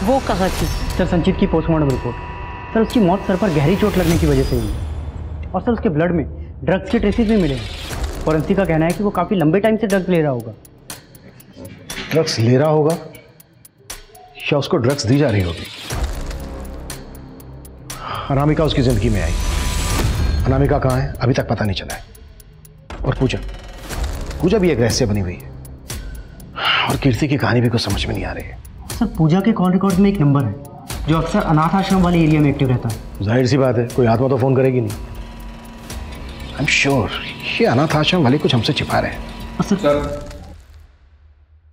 वो कहाँ थी? सर संचित की पोस्टमार्टम रिपोर्ट, सर उसकी मौत सर पर गहरी चोट लगने की वजह से हुई और सर उसके ब्लड में ड्रग्स के ट्रेसेस भी मिले हैं। फॉरेंसिक का कहना है कि वो काफ़ी लंबे टाइम से ड्रग्स ले रहा होगा। ड्रग्स ले रहा होगा या उसको ड्रग्स दी जा रही होगी? अनामिका उसकी जिंदगी में आई, अनामिका कहाँ है अभी तक पता नहीं चला है। और पूजा भी एक रहस्य बनी हुई है, और कीर्ति की कहानी भी कुछ समझ में नहीं आ रही है। सर पूजा के कॉल रिकॉर्ड में एक नंबर है जो अक्सर अनाथ आश्रम वाले एरिया में एक्टिव रहता है। जाहिर सी बात है, कोई आत्मा तो फोन करेगी नहीं। आई एम श्योर ये अनाथ आश्रम वाले कुछ हमसे छिपा रहे हैं।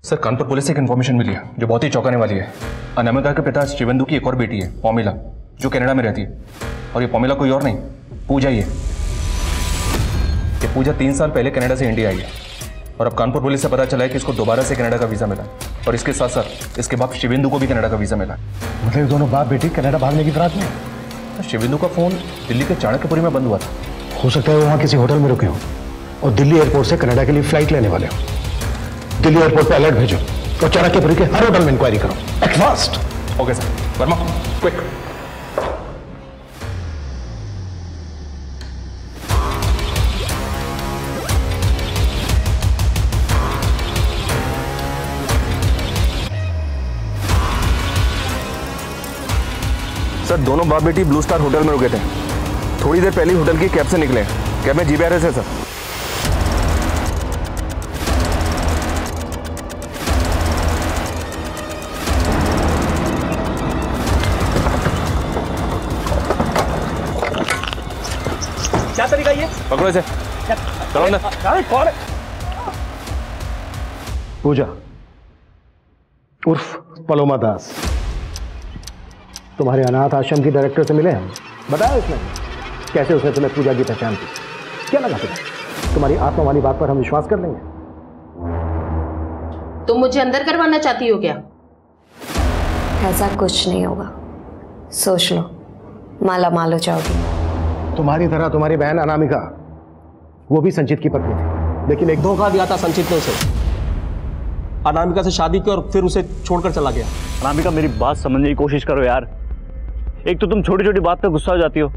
सर कानपुर पुलिस से एक इन्फॉर्मेशन मिली है जो बहुत ही चौंकाने वाली है। अनामिका के पिता शिवेंदु की एक और बेटी है पौमिला, जो कनाडा में रहती है, और ये पौमिला कोई और नहीं पूजा ही है। ये पूजा 3 साल पहले कनाडा से इंडिया आई है, और अब कानपुर पुलिस से पता चला है कि इसको दोबारा से कनाडा का वीजा मिला, और इसके साथ साथ इसके बाप शिवेंदु को भी कनाडा का वीजा मिला। मतलब दोनों बाप बेटी कनाडा भागने की फिराक में? शिवेंदु का फोन दिल्ली के चाणक्यपुरी में बंद हुआ था। हो सकता है वो वहाँ किसी होटल में रुके हो और दिल्ली एयरपोर्ट से कनाडा के लिए फ्लाइट लेने वाले हो। दिल्ली एयरपोर्ट पे अलर्ट भेजो और चाणक्यपुरी के हर होटल में इंक्वायरी करो at fast. Okay sir, Verma quick. Sir दोनों बाप बेटी ब्लू स्टार होटल में रुके थे, थोड़ी देर पहले होटल की कैब से निकले। कैब में जीबीआरएस है सर। क्या तरीका ये? पकड़ो इसे, चलो अंदर। कौन है? पूजा उर्फ पलोमा दास तुम्हारे अनाथ आश्रम की डायरेक्टर से मिले हम। बताया उसने कैसे उसने तुम्हें पूजा की पहचान की? क्या लगा तुम्हारी आत्मा वाली बात पर हम विश्वास कर लेंगे? तुम मुझे अंदर करवाना चाहती हो क्या? ऐसा कुछ नहीं होगा, सोच लो, माला माल हो जाओगी। तुम्हारी तरह तुम्हारी बहन अनामिका, वो भी संचित की पत्नी थी, लेकिन एक धोखा दिया था संचित ने उसे। अनामिका से शादी की और फिर उसे छोड़कर चला गया। अनामिका मेरी बात समझने की कोशिश करो यार। एक तो तुम छोटी छोटी बात पे गुस्सा हो जाती हो।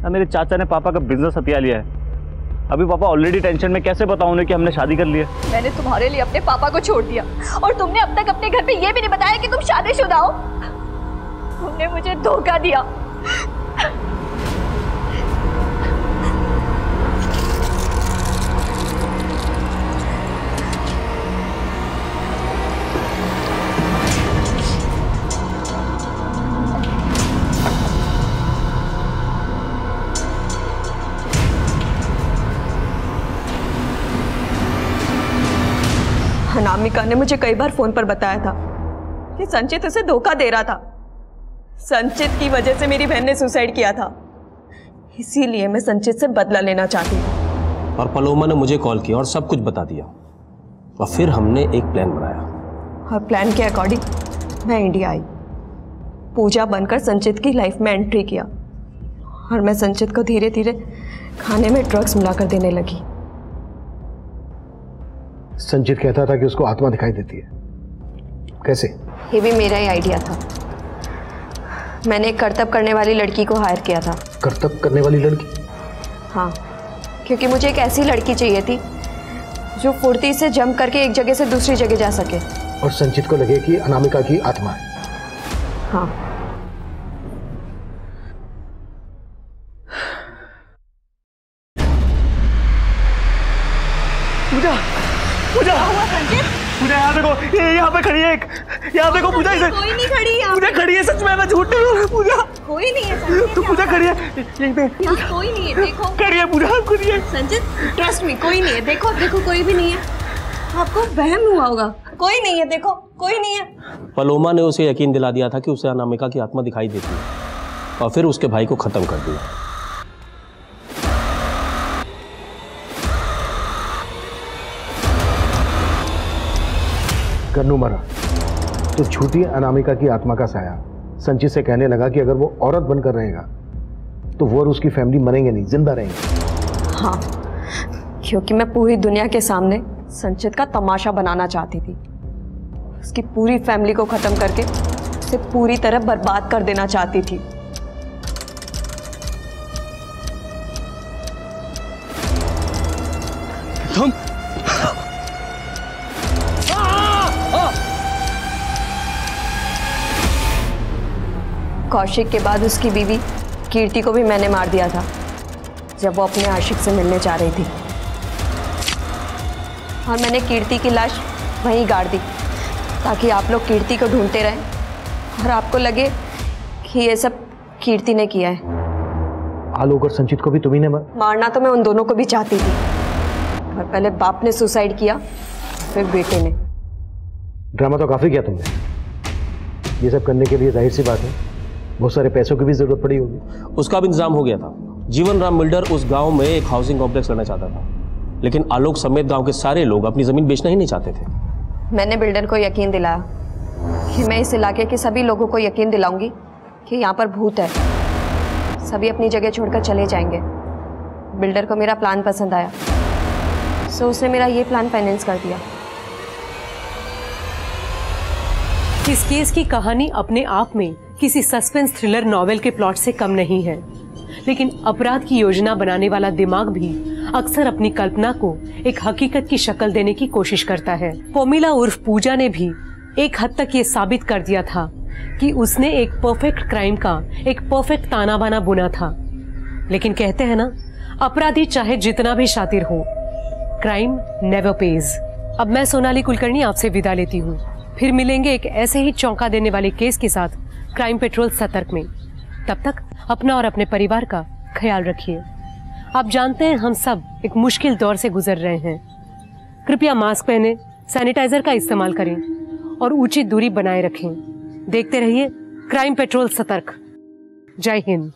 मेरे चाचा ने पापा का बिजनेस हथिया लिया है। अभी पापा ऑलरेडी टेंशन में, कैसे बताऊं उन्हें कि हमने शादी कर ली है। मैंने तुम्हारे लिए अपने पापा को छोड़ दिया और तुमने अब तक अपने घर पे ये भी नहीं बताया कि तुम शादीशुदा हो। तुमने मुझे धोखा दिया। अनामिका ने मुझे कई बार फोन पर बताया था कि संचित उसे धोखा दे रहा था, संचित की वजह से मेरी बहन ने सुसाइड किया था, इसीलिए मैं संचित से बदला लेना चाहती हूँ। और पलोमा ने मुझे कॉल किया और सब कुछ बता दिया, और फिर हमने एक प्लान बनाया। और प्लान के अकॉर्डिंग मैं इंडिया आई, पूजा बनकर संचित की लाइफ में एंट्री किया, और मैं संचित को धीरे धीरे खाने में ड्रग्स मिलाकर देने लगी। संचित कहता था कि उसको आत्मा दिखाई देती है, कैसे? ये भी मेरा ही आइडिया था। मैंने एक करतब करने वाली लड़की को हायर किया था। करतब करने वाली लड़की? हाँ, क्योंकि मुझे एक ऐसी लड़की चाहिए थी जो फुर्ती से जंप करके एक जगह से दूसरी जगह जा सके। और संचित को लगे कि अनामिका की आत्मा है। हाँ। पूजा, पूजा, पूजा यहाँ देखो, ये यहाँ पे खड़ी है एक, यहाँ देखो पूजा, इसे कोई नहीं खड़ी है। पूजा खड़ी है, सच में, मैं झूठ नहीं बोल रहा। पूजा कोई नहीं है। तो पूजा खड़ी है यहीं पे। यहाँ कोई नहीं है, देखो। खड़ी है पूजा, खड़ी है। संचित, ट्रस्ट मी, कोई नहीं है। देखो देखो, कोई भी नहीं है। आपको वहम हुआ होगा। कोई नहीं है, देखो, कोई नहीं है। पलोमा ने उसे यकीन दिला दिया था कि उसे अनामिका की आत्मा दिखाई देती है, और फिर उसके भाई को खत्म कर दिया। गन्नू मरा तो झूठी अनामिका की आत्मा का साया संचित से कहने लगा कि अगर वो औरत बनकर रहेगा तो वो और उसकी फैमिली मरेंगे नहीं, जिंदा रहेंगे। हाँ, क्योंकि मैं पूरी दुनिया के सामने संचित का तमाशा बनाना चाहती थी। उसकी पूरी फैमिली को खत्म करके उसे पूरी तरह बर्बाद कर देना चाहती थी। तुम कौशिक के बाद उसकी बीवी कीर्ति को भी मैंने मार दिया था जब वो अपने आशिक से मिलने जा रही थी, और मैंने कीर्ति की लाश वहीं गाड़ दी ताकि आप लोग कीर्ति को ढूंढते रहें और आपको लगे कि ये सब कीर्ति ने किया है। आलोक और संचित को भी तुम्ही ने मारना तो मैं उन दोनों को भी चाहती थी, और पहले बाप ने सुसाइड किया, फिर बेटे ने। ड्रामा तो काफी किया तुमने। ये सब करने के लिए जाहिर सी बात है बहुत सारे पैसों की भी जरूरत पड़ी होगी। उसका भी इंतजाम हो गया था। जीवन राम बिल्डर उस गांव में एक हाउसिंग कॉम्प्लेक्स करना चाहता था, लेकिन आलोक समेत गांव के सारे लोग अपनी जमीन बेचना ही नहीं चाहते थे। मैंने बिल्डर को यकीन दिलाया कि मैं इस इलाके के सभी लोगों को यकीन दिलाऊंगी कि यहाँ पर भूत है, सभी अपनी जगह छोड़कर चले जाएंगे। बिल्डर को मेरा प्लान पसंद आया, सो उसने मेरा ये प्लान फाइनेंस कर दिया। इस केस की कहानी अपने आप में किसी सस्पेंस थ्रिलर नॉवेल के प्लॉट से कम नहीं है, लेकिन अपराध की योजना बनाने वाला दिमाग भी अक्सर अपनी कल्पना को एक हकीकत की शक्ल देने की कोशिश करता है। पोमिला उर्फ पूजा ने भी एक हद तक ये साबित कर दिया था कि उसने एक परफेक्ट क्राइम का एक परफेक्ट ताना बाना बुना था। लेकिन कहते हैं ना, अपराधी चाहे जितना भी शातिर हो, क्राइम नेवर पेज। अब मैं सोनाली कुलकर्णी आपसे विदा लेती हूँ। फिर मिलेंगे एक ऐसे ही चौंका देने वाले केस के साथ क्राइम पेट्रोल सतर्क में। तब तक अपना और अपने परिवार का ख्याल रखिए। आप जानते हैं हम सब एक मुश्किल दौर से गुजर रहे हैं। कृपया मास्क पहने, सैनिटाइजर का इस्तेमाल करें और उचित दूरी बनाए रखें। देखते रहिए क्राइम पेट्रोल सतर्क। जय हिंद।